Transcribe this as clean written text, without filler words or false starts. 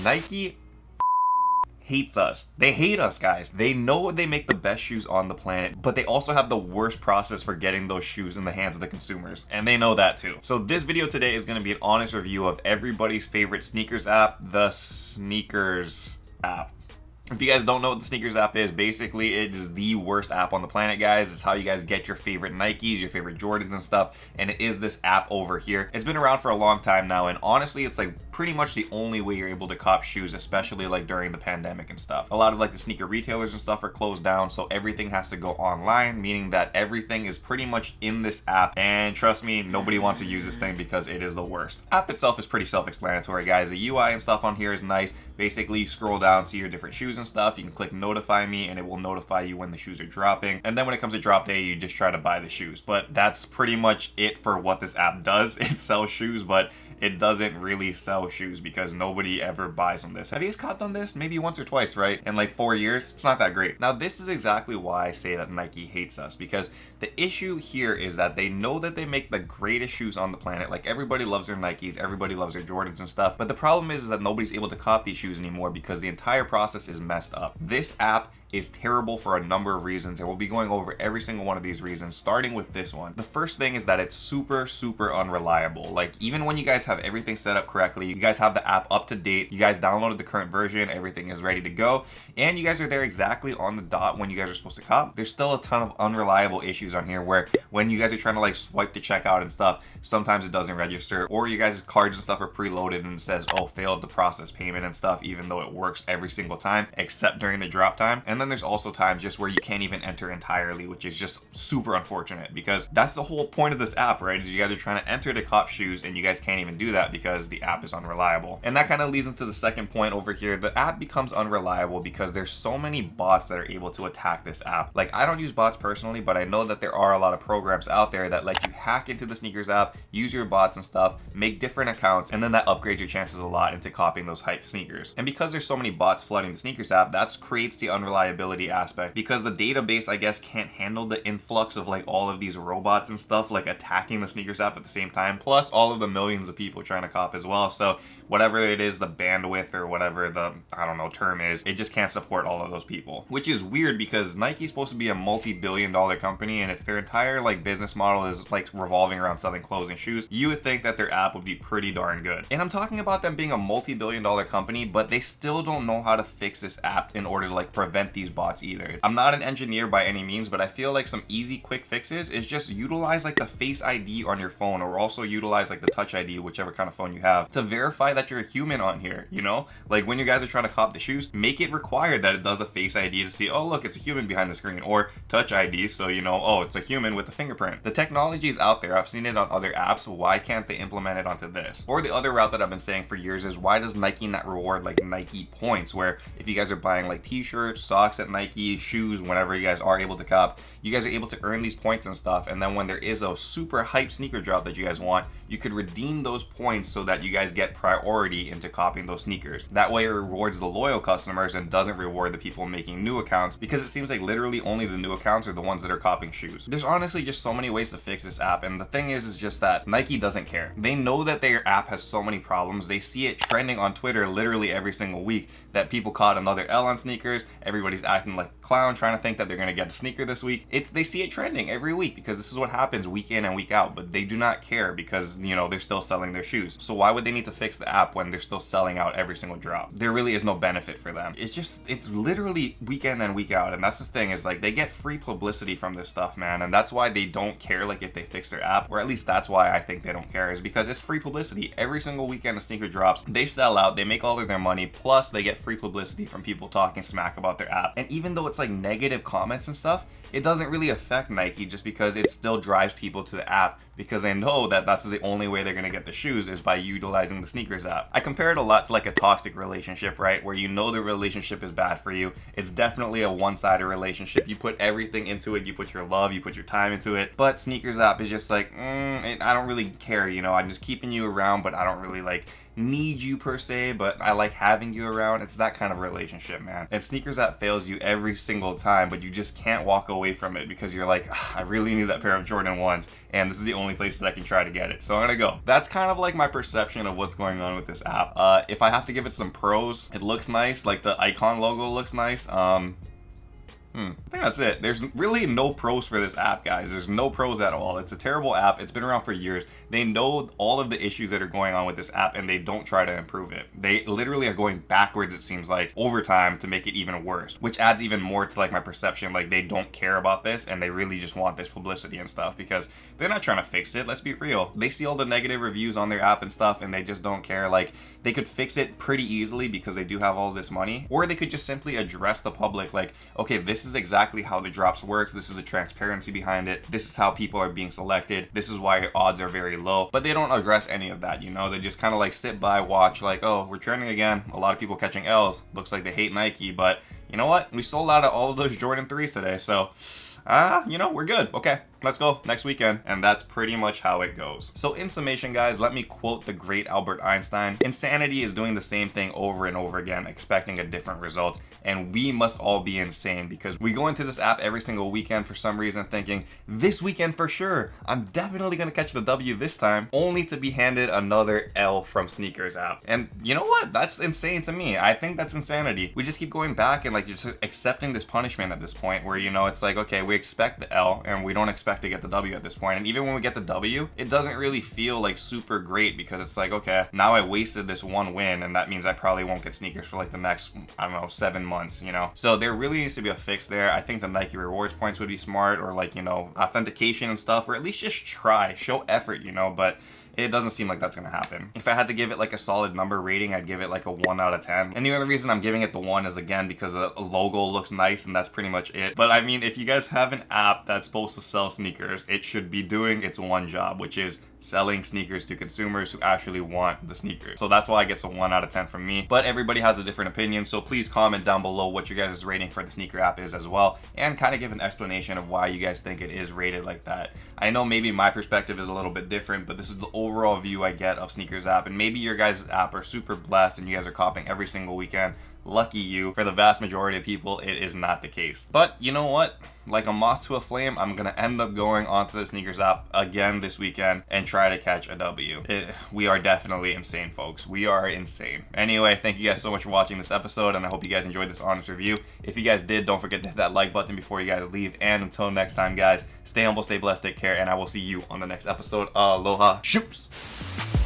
Nike hates us. They hate us, guys. They know they make the best shoes on the planet, but they also have the worst process for getting those shoes in the hands of the consumers. And they know that too. So this video today is going to be an honest review of everybody's favorite sneakers app, the Sneakers app. If you guys don't know what the Sneakers app is, basically it is the worst app on the planet, guys. It's how you guys get your favorite Nikes, your favorite Jordans and stuff, and it is this app over here. It's been around for a long time now, and honestly, it's like pretty much the only way you're able to cop shoes, especially like during the pandemic and stuff. A lot of like the sneaker retailers and stuff are closed down, so everything has to go online, meaning that everything is pretty much in this app, and trust me, nobody wants to use this thing because it is the worst. App itself is pretty self-explanatory, guys. The UI and stuff on here is nice. Basically, you scroll down, see your different shoes and stuff. You can click notify me and it will notify you when the shoes are dropping. And then when it comes to drop day, you just try to buy the shoes. But that's pretty much it for what this app does. It sells shoes, but it doesn't really sell shoes because nobody ever buys on this. Have you guys caught on this? Maybe once or twice, right? In like 4 years? It's not that great. Now, this is exactly why I say that Nike hates us, because the issue here is that they know that they make the greatest shoes on the planet. Like, everybody loves their Nikes, everybody loves their Jordans and stuff. But the problem is that nobody's able to cop these shoes anymore because the entire process is messed up. This app is terrible for a number of reasons, and we'll be going over every single one of these reasons, starting with this one. The first thing is that it's super unreliable. Like, even when you guys have everything set up correctly, you guys have the app up to date, you guys downloaded the current version, everything is ready to go, and you guys are there exactly on the dot when you guys are supposed to cop, there's still a ton of unreliable issues on here where when you guys are trying to like swipe to checkout and stuff, sometimes it doesn't register, or you guys' cards and stuff are preloaded and it says, oh, failed to process payment and stuff, even though it works every single time except during the drop time. And then there's also times just where you can't even enter entirely, which is just super unfortunate because that's the whole point of this app, right? Is you guys are trying to enter to cop shoes and you guys can't even do that because the app is unreliable. And that kind of leads into the second point over here. The app becomes unreliable because there's so many bots that are able to attack this app. Like, I don't use bots personally, but I know that there are a lot of programs out there that let you hack into the Sneakers app, use your bots and stuff, make different accounts, and then that upgrades your chances a lot into copying those hype sneakers. And because there's so many bots flooding the Sneakers app, that creates the unreliability aspect because the database, I guess, can't handle the influx of like all of these robots and stuff like attacking the Sneakers app at the same time, plus all of the millions of people trying to cop as well. So whatever it is, the bandwidth or whatever the, I don't know, term is, it just can't support all of those people, which is weird because Nike's supposed to be a multi-billion-dollar company, and if their entire like business model is like revolving around selling clothes and shoes, you would think that their app would be pretty darn good. And I'm talking about them being a multi-billion-dollar company, but they still don't know how to fix this app in order to like prevent these bots either. I'm not an engineer by any means, but I feel like some easy quick fixes is just utilize like the Face ID on your phone, or also utilize like the Touch ID, whichever kind of phone you have, to verify that you're a human on here, you know? Like when you guys are trying to cop the shoes, make it required that it does a Face ID to see, oh look, it's a human behind the screen, or Touch ID, so you know, oh, it's a human with a fingerprint. The technology is out there. I've seen it on other apps. Why can't they implement it onto this? Or the other route that I've been saying for years is, why does Nike not reward like Nike points, where if you guys are buying like t-shirts, socks at Nike, shoes, whenever you guys are able to cop, you guys are able to earn these points and stuff, and then when there is a super hype sneaker drop that you guys want, you could redeem those points so that you guys get priority into copying those sneakers. That way it rewards the loyal customers and doesn't reward the people making new accounts, because it seems like literally only the new accounts are the ones that are copying shoes. There's honestly just so many ways to fix this app, and the thing is just that Nike doesn't care. They know that their app has so many problems. They see it trending on Twitter literally every single week that people caught another L on sneakers. Everybody's acting like a clown trying to think that they're gonna get a sneaker this week. They see it trending every week because this is what happens week in and week out, but they do not care because, you know, they're still selling their shoes. So why would they need to fix the app when they're still selling out every single drop? There really is no benefit for them. It's literally week in and week out, and that's the thing, is like they get free publicity from this stuff, man, and that's why they don't care like if they fix their app, or at least that's why I think they don't care, is because it's free publicity. Every single weekend a sneaker drops, they sell out, they make all of their money, plus they get free publicity from people talking smack about their app. And even though it's like negative comments and stuff, it doesn't really affect Nike, just because it still drives people to the app, because they know that that's the only way they're going to get the shoes is by utilizing the Sneakers app. I compare it a lot to like a toxic relationship, right? Where you know the relationship is bad for you. It's definitely a one-sided relationship. You put everything into it. You put your love, you put your time into it. But Sneakers app is just like, I don't really care, you know? I'm just keeping you around, but I don't really like need you per se, but I like having you around. It's that kind of relationship, man. And Sneakers app fails you every single time, but you just can't walk away from it because you're like, I really need that pair of Jordan 1s, and this is the only only place that I can try to get it. So I'm gonna go. That's kind of like my perception of what's going on with this app. If I have to give it some pros, it looks nice. Like the icon logo looks nice. I think that's it. There's really no pros for this app, guys. There's no pros at all. It's a terrible app. It's been around for years. They know all of the issues that are going on with this app, and they don't try to improve it. They literally are going backwards, it seems like, over time to make it even worse, which adds even more to like my perception. Like they don't care about this, and they really just want this publicity and stuff because they're not trying to fix it. Let's be real. They see all the negative reviews on their app and stuff, and they just don't care. Like they could fix it pretty easily because they do have all this money, or they could just simply address the public like, okay, this is exactly how the drops works. This is the transparency behind it. This is how people are being selected. This is why odds are very low. But they don't address any of that, you know? They just kind of like sit by, watch, like, oh, we're trending again. A lot of people catching L's. Looks like they hate Nike, but you know what? We sold out of all of those Jordan 3s today, so you know, we're good. Okay, let's go next weekend. And that's pretty much how it goes. So in summation, guys, let me quote the great Albert Einstein. Insanity is doing the same thing over and over again, expecting a different result. And we must all be insane because we go into this app every single weekend for some reason thinking, this weekend for sure, I'm definitely going to catch the W this time, only to be handed another L from Sneakers app. And you know what? That's insane to me. I think that's insanity. We just keep going back and like you're just accepting this punishment at this point where, you know, it's like, okay, we expect the L and we don't expect to get the W at this point. And even when we get the W, it doesn't really feel like super great because it's like, okay, now I wasted this one win and that means I probably won't get sneakers for like the next, I don't know, 7 months, you know? So there really needs to be a fix there. I think the Nike rewards points would be smart, or like, you know, authentication and stuff, or at least just try, show effort, you know, but it doesn't seem like that's gonna happen. If I had to give it like a solid number rating, I'd give it like a 1 out of 10. And the only reason I'm giving it the 1 is again because the logo looks nice and that's pretty much it. But I mean, if you guys have an app that's supposed to sell sneakers, it should be doing its one job, which is selling sneakers to consumers who actually want the sneakers. So that's why it gets a 1 out of 10 from me. But everybody has a different opinion, so please comment down below what your guys' rating for the sneaker app is as well, and kind of give an explanation of why you guys think it is rated like that. I know maybe my perspective is a little bit different, but this is the overall view I get of sneakers app, and maybe your guys' app are super blessed and you guys are copying every single weekend. Lucky you. For the vast majority of people, it is not the case. But you know what? Like a moth to a flame, I'm gonna end up going onto the sneakers app again this weekend and try to catch a W. We are definitely insane, folks. We are insane. Anyway, thank you guys so much for watching this episode, and I hope you guys enjoyed this honest review. If you guys did, don't forget to hit that like button before you guys leave. And until next time, guys, stay humble, stay blessed, take care, and I will see you on the next episode. Aloha. Shoops!